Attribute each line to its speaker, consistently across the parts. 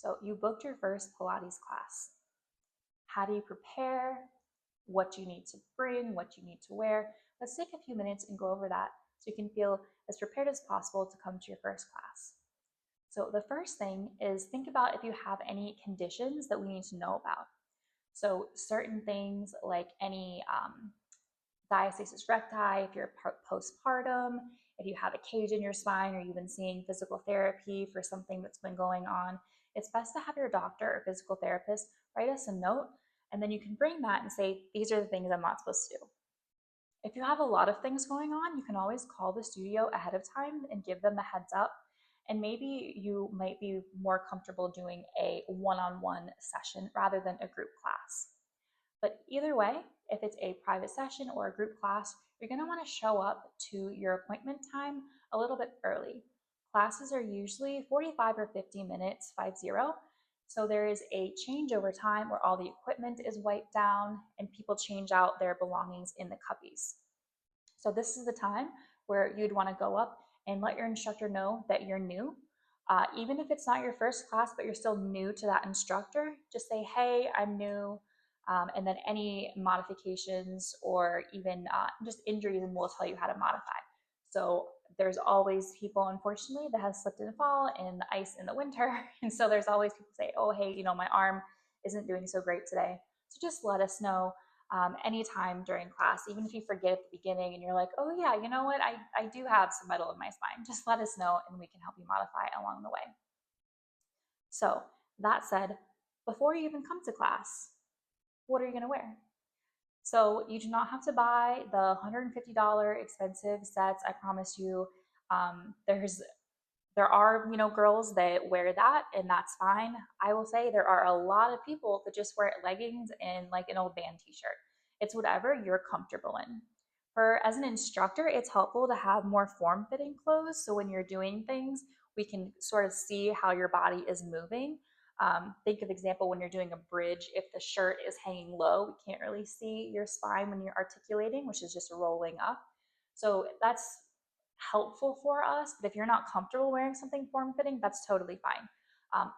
Speaker 1: So you booked your first Pilates class. How do you prepare? What you need to bring, what you need to wear? Let's take a few minutes and go over that so you can feel as prepared as possible to come to your first class. So the first thing is think about if you have any conditions that we need to know about. So certain things like any diastasis recti, if you're postpartum, if you have a cage in your spine, or you've been seeing physical therapy for something that's been going on, it's best to have your doctor or physical therapist write us a note, and then you can bring that and say, these are the things I'm not supposed to do. If you have a lot of things going on, you can always call the studio ahead of time and give them a heads up. And maybe you might be more comfortable doing a one-on-one session rather than a group class. But either way, if it's a private session or a group class, you're going to want to show up to your appointment time a little bit early. Classes are usually 45 or 50 minutes, 50. So there is a changeover time where all the equipment is wiped down and people change out their belongings in the cubbies. So this is the time where you'd want to go up and let your instructor know that you're new. Even if it's not your first class, but you're still new to that instructor, just say, hey, I'm new. And then any modifications or even just injuries, and we'll tell you how to modify. So there's always people, unfortunately, that have slipped and fall in the ice in the winter. And so there's always people say, oh, hey, my arm isn't doing so great today. So just let us know anytime during class, even if you forget at the beginning and you're like, oh yeah, you know what, I do have some metal in my spine. Just let us know and we can help you modify along the way. So that said, before you even come to class, what are you going to wear? So you do not have to buy the $150 expensive sets. I promise you, there are girls that wear that, and that's fine. I will say there are a lot of people that just wear leggings and like an old band t-shirt. It's whatever you're comfortable in. As an instructor, it's helpful to have more form-fitting clothes, so when you're doing things, we can sort of see how your body is moving. Think of example when you're doing a bridge. If the shirt is hanging low, we can't really see your spine when you're articulating, which is just rolling up. So that's helpful for us, but if you're not comfortable wearing something form-fitting, that's totally fine.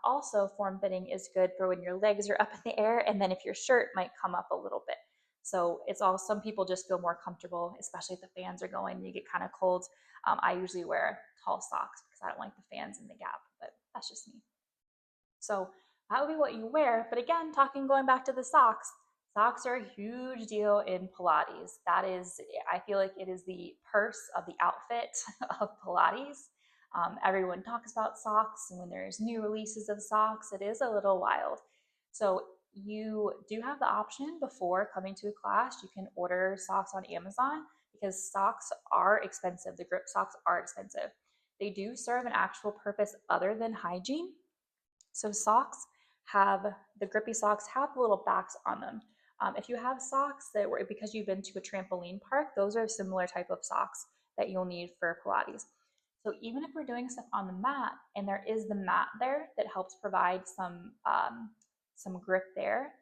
Speaker 1: Also, form-fitting is good for when your legs are up in the air, and then if your shirt might come up a little bit. So some people just feel more comfortable, especially if the fans are going and you get kind of cold. I usually wear tall socks because I don't like the fans in the gap, but that's just me. So that would be what you wear. But again, going back to the socks, socks are a huge deal in Pilates. That is, I feel like it is the purse of the outfit of Pilates. Everyone talks about socks, and when there's new releases of socks, it is a little wild. So you do have the option before coming to a class, you can order socks on Amazon because socks are expensive. The grip socks are expensive. They do serve an actual purpose other than hygiene. So the grippy socks have little backs on them. If you have socks that were because you've been to a trampoline park, those are similar type of socks that you'll need for Pilates. So even if we're doing stuff on the mat and there is the mat there that helps provide some grip there,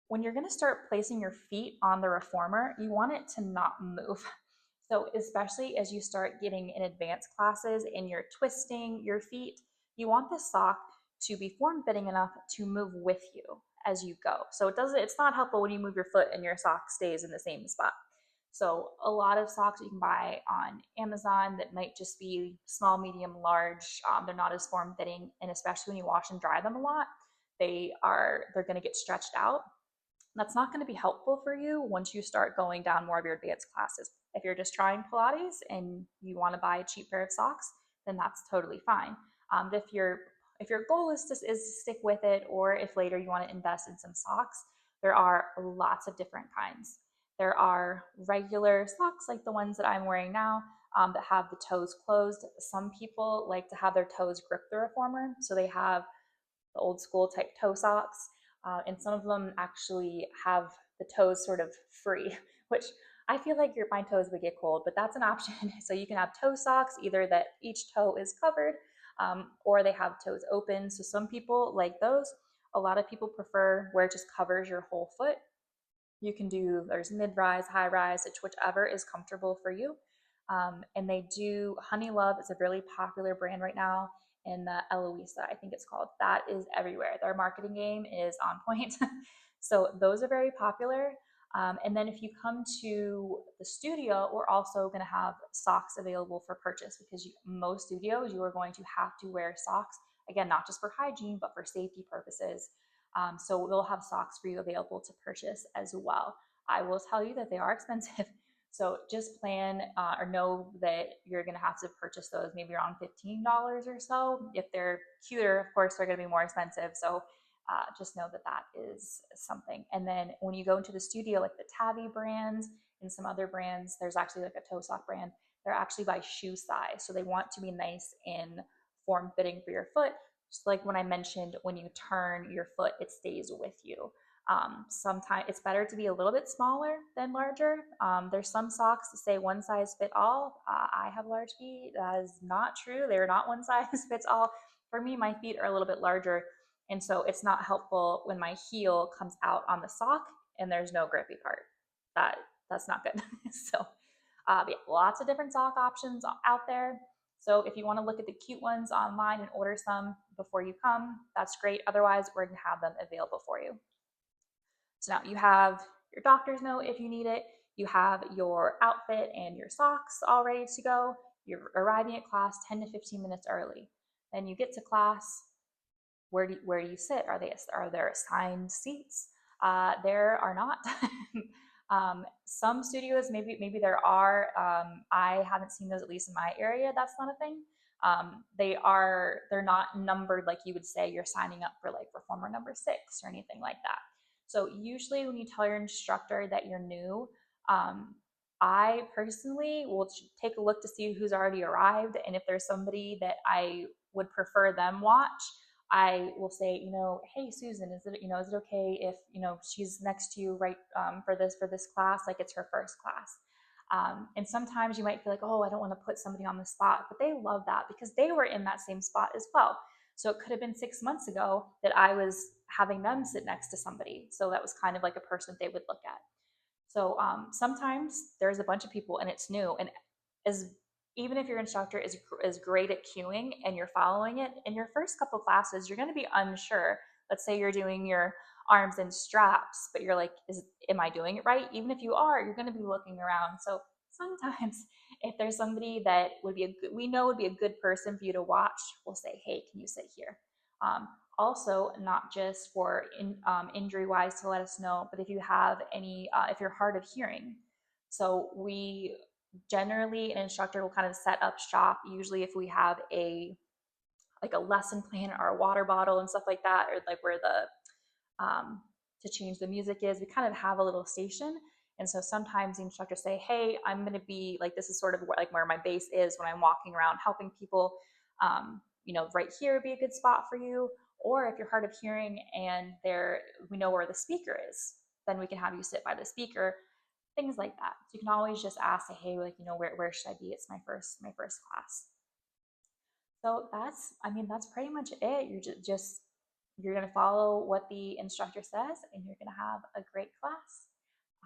Speaker 1: when you're going to start placing your feet on the reformer, you want it to not move. So especially as you start getting in advanced classes and you're twisting your feet, you want the sock to be form-fitting enough to move with you as you go. So it's not helpful when you move your foot and your sock stays in the same spot. So a lot of socks you can buy on Amazon that might just be small, medium, large. They're not as form-fitting, and especially when you wash and dry them a lot, they're going to get stretched out. That's not going to be helpful for you once you start going down more of your advanced classes. If you're just trying Pilates and you want to buy a cheap pair of socks, then that's totally fine. If your goal is to stick with it, or if later you want to invest in some socks, there are lots of different kinds. There are regular socks like the ones that I'm wearing now that have the toes closed. Some people like to have their toes grip the reformer, so they have the old school type toe socks. And some of them actually have the toes sort of free, which I feel like my toes would get cold, but that's an option. So you can have toe socks, either that each toe is covered, or they have toes open. So some people like those. A lot of people prefer where it just covers your whole foot. There's mid-rise, high-rise, whichever is comfortable for you. And Honey Love is a really popular brand right now. in the Eloisa, I think it's called. That is everywhere. Their marketing game is on point. So those are very popular. And then if you come to the studio, we're also going to have socks available for purchase because most studios, you are going to have to wear socks. Again, not just for hygiene, but for safety purposes. So we'll have socks for you available to purchase as well. I will tell you that they are expensive. So just plan or know that you're going to have to purchase those maybe around $15 or so. If they're cuter, of course, they're going to be more expensive. So just know that that is something. And then when you go into the studio, like the Tabby brands and some other brands, there's actually like a toe sock brand. They're actually by shoe size. So they want to be nice and form fitting for your foot. Just like when I mentioned, when you turn your foot, it stays with you. Sometimes it's better to be a little bit smaller than larger. There's some socks that say one size fit all. I have large feet. That is not true. They're not one size fits all. For me, my feet are a little bit larger. And so it's not helpful when my heel comes out on the sock and there's no grippy part. That that's not good. So yeah, lots of different sock options out there. So if you want to look at the cute ones online and order some before you come, that's great. Otherwise, we're going to have them available for you. So now you have your doctor's note if you need it. You have your outfit and your socks all ready to go. You're arriving at class 10 to 15 minutes early. Then you get to class. Where do you sit? Are there assigned seats? There are not. Some studios maybe there are. I haven't seen those, at least in my area. That's not a thing. They're not numbered like you would say you're signing up for like reformer number 6 or anything like that. So usually when you tell your instructor that you're new, I personally will take a look to see who's already arrived, and if there's somebody that I would prefer them watch, I will say, hey Susan, is it okay if she's next to you right for this class, like it's her first class. And sometimes you might feel like, oh, I don't want to put somebody on the spot, but they love that because they were in that same spot as well. So it could have been 6 months ago that I was having them sit next to somebody. So that was kind of like a person they would look at. So sometimes there's a bunch of people and it's new, and as even if your instructor is great at cueing and you're following it in your first couple classes, you're going to be unsure. Let's say you're doing your arms and straps, but you're like, am I doing it right? Even if you are, you're going to be looking around. So sometimes if there's somebody that we know would be a good person for you to watch, we'll say, hey, can you sit here? Also, not just for injury wise to let us know, but if you have any, if you're hard of hearing. So we generally, an instructor will kind of set up shop, usually if we have a lesson plan or a water bottle and stuff like that, or like where to change the music is, we kind of have a little station. And so sometimes the instructors say, hey, I'm going to be like, this is sort of where my base is when I'm walking around helping people. Right here would be a good spot for you. Or if you're hard of hearing and we know where the speaker is, then we can have you sit by the speaker, things like that. So you can always just ask, say, hey, where should I be? It's my first class. So that's pretty much it. You're gonna follow what the instructor says, and you're gonna have a great class.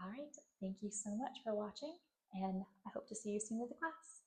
Speaker 1: All right, thank you so much for watching, and I hope to see you soon at the class.